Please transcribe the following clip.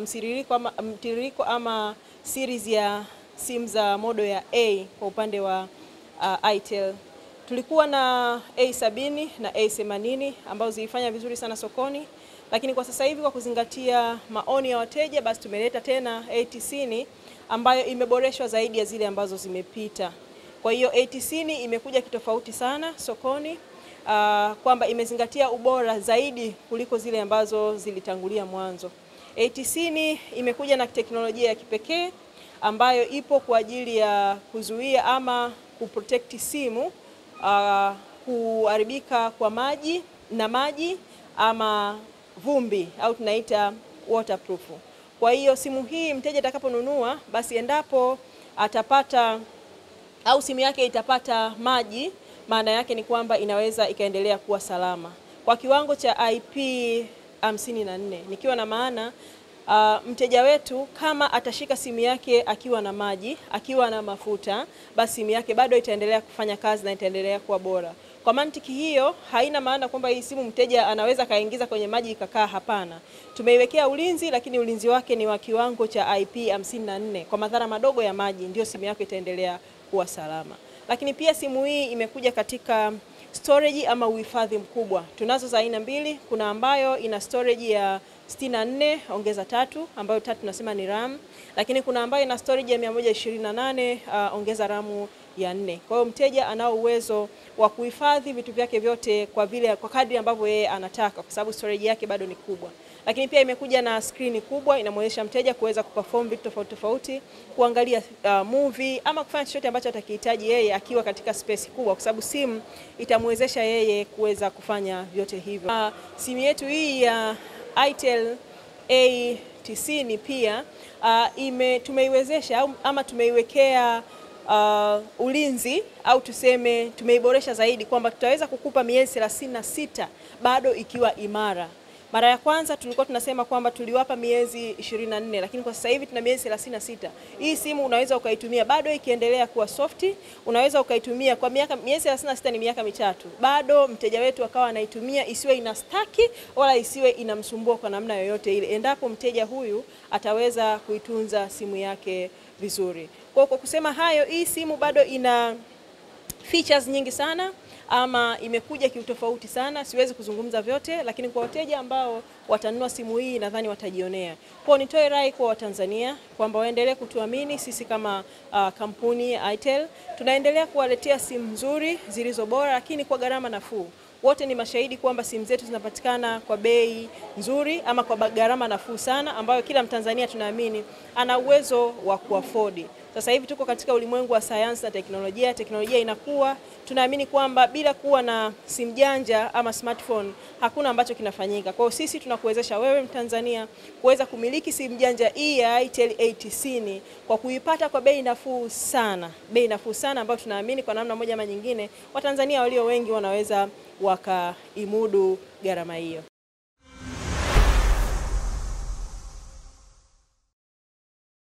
Mtiririko ama series ya simu za modo ya A kwa upande wa Itel. Tulikuwa na A70 na A80 ambazo zilifanya vizuri sana sokoni, lakini kwa sasa hivi kwa kuzingatia maoni ya wateja, basi tumeleta tena A90 ambayo imeboreshwa zaidi ya zile ambazo zimepita. Kwa hiyo A90 imekuja kitofauti sana sokoni, kwamba imezingatia ubora zaidi kuliko zile ambazo zilitangulia mwanzo. A90 imekuja na teknolojia ya kipekee ambayo ipo kwa ajili ya kuzuia ama kuprotect simu kuharibika kwa maji ama vumbi au tunaita waterproof. Kwa hiyo simu hii mteja atakaponunua, basi endapo atapata au simu yake itapata maji, maana yake ni kwamba inaweza ikaendelea kuwa salama kwa kiwango cha IP54, nikiwa na maana mteja wetu kama atashika simu yake akiwa na maji, akiwa na mafuta, basi simu yake bado itaendelea kufanya kazi na itaendelea kuwa bora. Kwa mantiki hiyo, haina maana kwamba hii simu mteja anaweza kaingiza kwenye maji ikakaa, hapana. Tumeiwekea ulinzi, lakini ulinzi wake ni wa kiwango cha IP54. Kwa madhara madogo ya maji ndio simu yake itaendelea kuwa salama. Lakini pia simu hii imekuja katika storage ama uhifadhi mkubwa. Tunazo za aina mbili, kuna ambayo ina storage ya 64 ongeza 3 ambayo 3 tunasema ni RAM, lakini kuna ambayo ina storage ya 128 ongeza RAM ya 4. Kwa hiyo mteja anao uwezo wa kuhifadhi vitu vyake vyote kwa kadri ambavyo yeye anataka, kwa sababu storage yake bado ni kubwa. Lakini pia imekuja na screen kubwa, inamwezesha mteja kuweza kuperform vitu tofauti tofauti, kuangalia movie ama kufanya chochote ambacho atakihitaji yeye akiwa katika space kubwa, kwa sababu simu itamwezesha yeye kuweza kufanya vyote hivyo. Simu yetu hii ya Itel A90 pia tumeiwezesha ama tumeiwekea ulinzi au tuseme tumeiboresha zaidi, kwamba tutaweza kukupa miezi 36 bado ikiwa imara. Mara ya kwanza tulikuwa tunasema kwamba tuliwapa miezi 24, lakini kwa sasa hivi tuna miezi 36. Hii simu unaweza ukaitumia bado ikiendelea kuwa softi, unaweza ukaitumia kwa miezi 36 ni miaka mitatu. Bado mteja wetu akawa anaitumia, isiwe inastaki wala isiwe inamsumbua kwa namna yoyote ile, endapo mteja huyu ataweza kuitunza simu yake vizuri. Kwa kusema hayo, hii simu bado ina features nyingi sana ama imekuja kiutofauti sana, siwezi kuzungumza vyote, lakini kwa wateja ambao watanunua simu hii nadhani watajionea. Kwa nitoe rai kwa Watanzania kwamba waendelee kutuamini sisi kama kampuni Itel. Tunaendelea kuwaletea simu nzuri zilizo bora, lakini kwa gharama nafuu. Wote ni mashahidi kwamba simu zetu zinapatikana kwa bei nzuri ama kwa gharama nafuu sana, ambayo kila Mtanzania tunaamini ana uwezo wa kuafford. Sasa hivi tuko katika ulimwengu wa sayansi na teknolojia. Teknolojia inakuwa, tunaamini kwamba bila kuwa na simu janja ama smartphone hakuna ambacho kinafanyika. Kwa hiyo sisi tunakuwezesha wewe Mtanzania kuweza kumiliki simu janja hii ya Itel A90 kwa kuipata kwa bei nafuu sana. Bei nafuu sana ambayo tunaamini kwa namna moja ama nyingine Watanzania walio wengi wanaweza wakaimudu gharama hiyo.